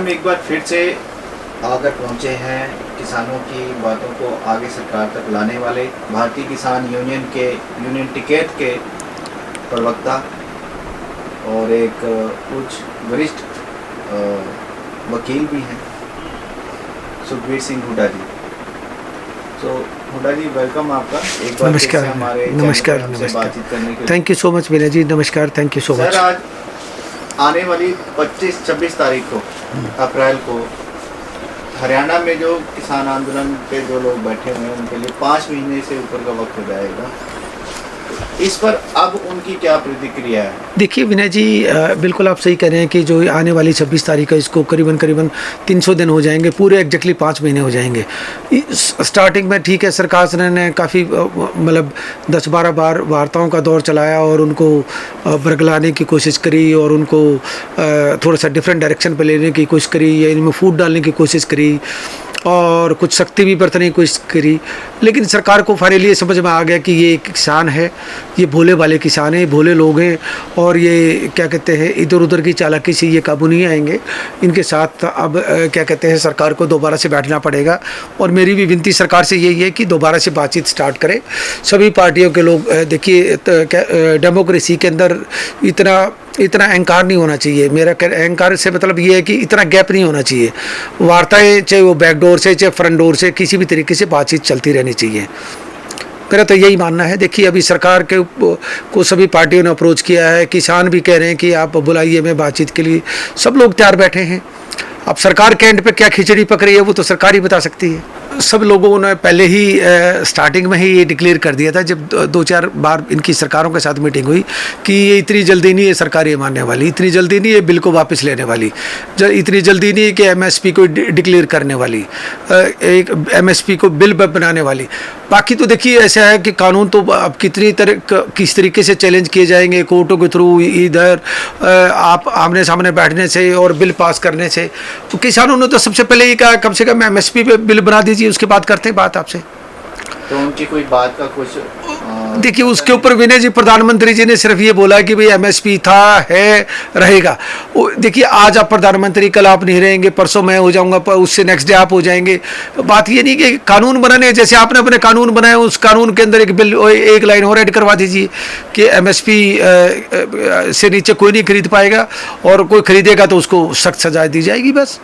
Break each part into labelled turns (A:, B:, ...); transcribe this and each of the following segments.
A: हम एक बार फिर से आकर पहुंचे हैं किसानों की बातों को आगे सरकार तक लाने वाले भारतीय किसान यूनियन टिकैत के प्रवक्ता और एक कुछ वरिष्ठ वकील भी हैं, सुखबीर सिंह हुड्डा जी। तो हुड्डा जी, वेलकम आपका एक बार
B: नमस्कार।
A: हमारे
B: नमस्कार।
A: बातचीत करने के लिए।
B: थैंक यू सो मच विनय जी, नमस्कार, thank you so much.
A: Sir, आज आने वाली 25-26 तारीख को अप्रैल को हरियाणा में जो किसान आंदोलन पे जो लोग बैठे हुए हैं उनके लिए 5 महीने से ऊपर का वक्त हो जाएगा। इस पर अब उनकी क्या प्रतिक्रिया है?
B: देखिए विनय जी, बिल्कुल आप सही कह रहे हैं कि जो आने वाली 26 तारीख का इसको करीबन 300 दिन हो जाएंगे, पूरे एग्जैक्टली 5 महीने हो जाएंगे। स्टार्टिंग में ठीक है, सरकार ने काफ़ी मतलब 10-12 बार वार्ताओं का दौर चलाया और उनको बरगलाने की कोशिश करी और उनको थोड़ा सा डिफरेंट डायरेक्शन पर लेने की कोशिश करी या इनमें फूट डालने की कोशिश करी और कुछ सख्ती भी बरतने की कोशिश करी। लेकिन सरकार को फाइनली ये समझ में आ गया कि ये किसान है, ये भोले वाले किसान हैं, भोले लोग हैं और ये क्या कहते हैं इधर उधर की चालाकी से ये काबू नहीं आएंगे। इनके साथ अब क्या कहते हैं सरकार को दोबारा से बैठना पड़ेगा और मेरी भी विनती सरकार से यही है कि दोबारा से बातचीत स्टार्ट करें। सभी पार्टियों के लोग देखिए, डेमोक्रेसी के अंदर इतना अहंकार नहीं होना चाहिए। मेरा अहंकार से मतलब ये है कि इतना गैप नहीं होना चाहिए। वार्ताएं चाहे वो बैकडोर से चाहे फ्रंट डोर से किसी भी तरीके से बातचीत चलती रहनी चाहिए। मेरा तो यही मानना है। देखिए, अभी सरकार को सभी पार्टियों ने अप्रोच किया है, किसान भी कह रहे हैं कि आप बुलाइए मैं बातचीत के लिए, सब लोग तैयार बैठे हैं। अब सरकार के एंड पे क्या खिचड़ी पक रही है वो तो सरकार ही बता सकती है। सब लोगों ने पहले ही स्टार्टिंग में ही ये डिक्लेयर कर दिया था जब 2-4 बार इनकी सरकारों के साथ मीटिंग हुई कि ये इतनी जल्दी नहीं है सरकार ये मानने वाली, इतनी जल्दी नहीं है बिल को वापस लेने वाली, इतनी जल्दी नहीं है कि एमएसपी को डिक्लेयर करने वाली, एक एमएसपी को बिल बनाने वाली। बाकी तो देखिए ऐसा है कि कानून तो अब किस तरीके से चैलेंज किए जाएंगे कोर्टों के थ्रू, इधर आप आमने सामने बैठने से और बिल पास करने से। तो किसानों ने तो सबसे पहले ये कहा कम से कम एमएसपी पे बिल बना दीजिए, उसके बाद करते हैं बात आपसे।
A: तो उनकी कोई बात का कुछ
B: देखिए, उसके ऊपर विनय जी प्रधानमंत्री जी ने सिर्फ ये बोला कि भाई एमएसपी था, है, रहेगा। देखिए, आज आप प्रधानमंत्री, कल आप नहीं रहेंगे, परसों मैं हो जाऊंगा, उससे नेक्स्ट डे आप हो जाएंगे। बात ये नहीं कि कानून बनाने, जैसे आपने अपने कानून बनाए उस कानून के अंदर एक बिल, एक लाइन और ऐड करवा दीजिए कि एमएसपी से नीचे कोई नहीं खरीद पाएगा और कोई खरीदेगा तो उसको सख्त सजा दी जाएगी, बस।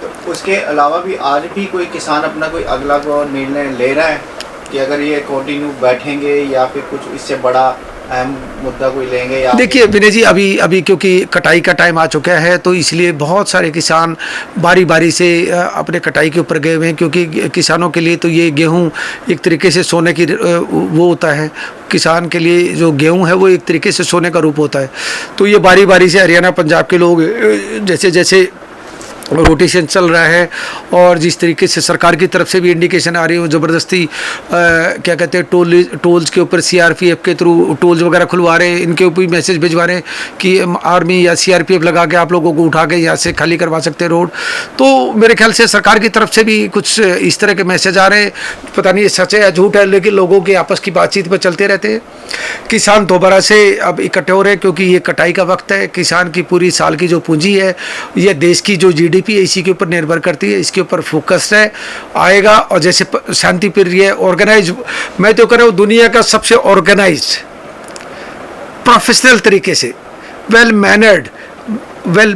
A: तो उसके अलावा भी आज भी कोई किसान अपना कोई अगला निर्णय ले रहा है कि अगर ये कंटिन्यू बैठेंगे या फिर कुछ इससे बड़ा अहम मुद्दा कोई लेंगे? या
B: देखिए विनय जी, अभी क्योंकि कटाई का टाइम आ चुका है तो इसलिए बहुत सारे किसान बारी बारी से अपने कटाई के ऊपर गए हुए हैं, क्योंकि किसानों के लिए तो ये गेहूं एक तरीके से सोने की वो होता है। किसान के लिए जो गेहूं है वो एक तरीके से सोने का रूप होता है। तो ये बारी बारी से हरियाणा पंजाब के लोग जैसे जैसे रोटेशन चल रहा है और जिस तरीके से सरकार की तरफ से भी इंडिकेशन आ रही है, ज़बरदस्ती क्या कहते हैं टोल्स के ऊपर सीआरपीएफ के थ्रू टोल्स वगैरह खुलवा रहे हैं, इनके ऊपर मैसेज भिजवा रहे हैं कि आर्मी या सीआरपीएफ लगा के आप लोगों को उठा के यहाँ से खाली करवा सकते हैं रोड। तो मेरे ख्याल से सरकार की तरफ से भी कुछ इस तरह के मैसेज आ रहे हैं। पता नहीं ये सच है या झूठ है, लेकिन लोगों के आपस की बातचीत पर चलते रहते हैं। किसान दोबारा से अब इकट्ठे हो रहे हैं क्योंकि ये कटाई का वक्त है। किसान की पूरी साल की जो पूंजी है, ये देश की जो जीडीपी है इसी के ऊपर निर्भर करती है, इसके ऊपर फोकस है, आएगा। और जैसे शांति प्रिय ऑर्गेनाइज, मैं तो कह रहा हूँ दुनिया का सबसे ऑर्गेनाइज प्रोफेशनल तरीके से वेल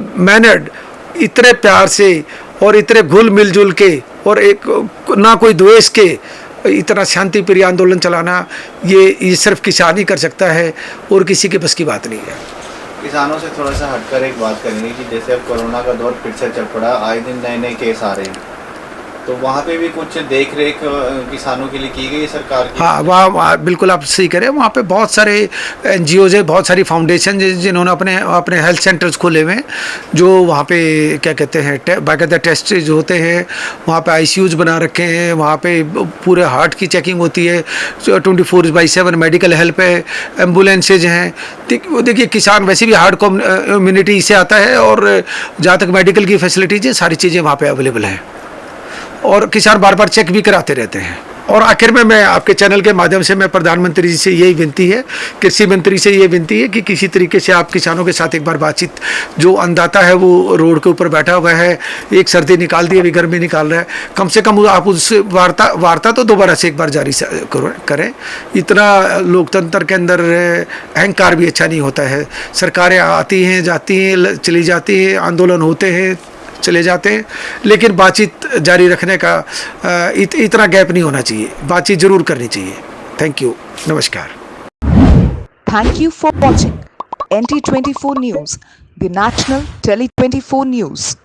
B: मैनर्ड इतने प्यार से और इतने घुल मिलजुल के और एक ना कोई द्वेष के इतना शांति प्रिय आंदोलन चलाना, ये सिर्फ किसान ही कर सकता है और किसी के बस की बात नहीं है।
A: किसानों से थोड़ा सा हटकर एक बात करेंगे कि जैसे अब कोरोना का दौर फिर से चल पड़ा, आए दिन नए नए केस आ रहे हैं, तो वहाँ पे भी कुछ देख रेख किसानों के लिए की गई सरकार की?
B: हाँ, वहाँ बिल्कुल आप सही करें। वहाँ पे बहुत सारे एनजीओज है, बहुत सारी फाउंडेशन जिन्होंने अपने हेल्थ सेंटर्स खोले हुए हैं, जो वहाँ पे क्या कहते हैं बाकायदा टेस्ट जो होते हैं, वहाँ पे आईसीयूज बना रखे हैं, वहाँ पे पूरे हार्ट की चेकिंग होती है, 24/7 मेडिकल हेल्प है, एम्बुलेंसेज हैं। देखिए, किसान वैसे भी हार्ड कम्युनिटी से आता है और जहाँ तक मेडिकल की फैसिलिटीज़ है सारी चीज़ें वहाँ पर अवेलेबल हैं और किसान बार बार चेक भी कराते रहते हैं। और आखिर में मैं आपके चैनल के माध्यम से मैं प्रधानमंत्री जी से यही विनती है, कृषि मंत्री से ये विनती है कि किसी तरीके से आप किसानों के साथ एक बार बातचीत, जो अन्नदाता है वो रोड के ऊपर बैठा हुआ है, एक सर्दी निकाल दी, अभी गर्मी निकाल रहा है, कम से कम आप उससे वार्ता तो दोबारा से एक बार जारी करें। इतना लोकतंत्र के अंदर अहंकार भी अच्छा नहीं होता है। सरकारें आती हैं, जाती हैं, चली जाती हैं, आंदोलन होते हैं, चले जाते हैं, लेकिन बातचीत जारी रखने का इतना गैप नहीं होना चाहिए, बातचीत जरूर करनी चाहिए। थैंक यू, नमस्कार।
C: Thank you for watching NT24 News, the national Tele 24 News.